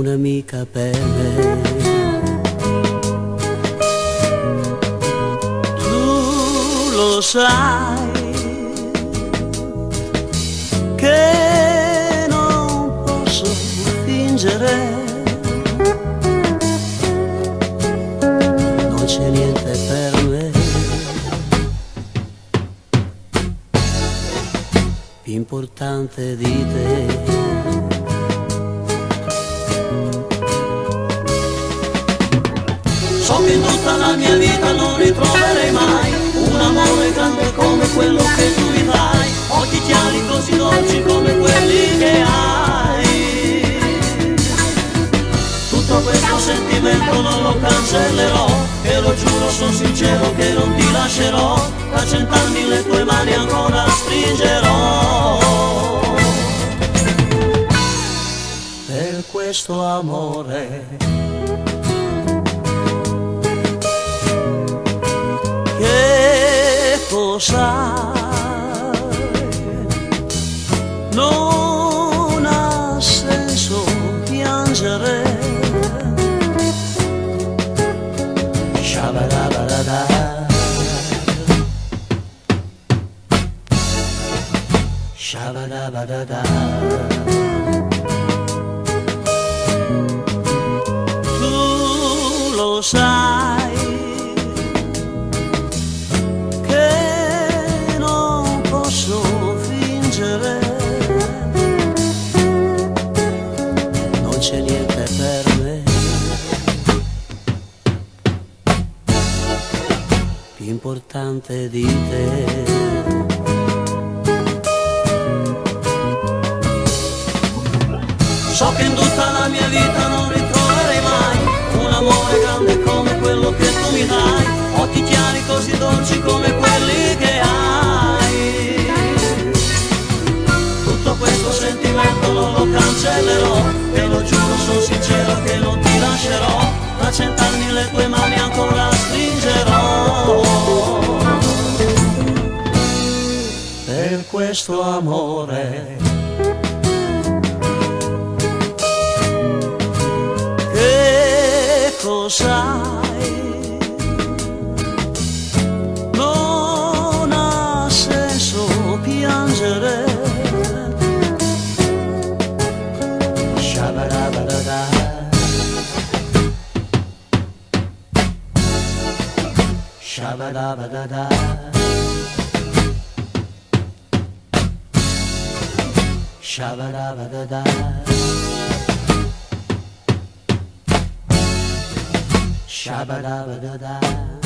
un'amica per me. Tu lo sai che non posso fingere, non c'è niente per me più importante di te. So che in tutta la mia vita non ritroverei mai un amore grande come quello che tu mi dai, occhi chiari così dolci come quelli che hai. Tutto questo sentimento non lo cancellerò, e lo giuro, sono sincero che non ti lascerò, tra 100 anni le tue mani ancora stringerò. Per questo amore che cos'hai, non ha senso piangere. Shabadabadada, shabadabadada. Tu lo sai che non posso fingere, non c'è niente per me più importante di te. So che in tutta la mia vita non ritroverei mai un amore grande come quello che tu mi dai, occhi chiari così dolci come quelli che hai. Tutto questo sentimento non lo cancellerò, te lo giuro, sono sincero che non ti lascerò, tra 100 anni le tue mani ancora stringerò. Per questo amore che cos'hai, non ha senso piangere. Shabadabadada, shabadabadada, shabadabadada, shabadabadada.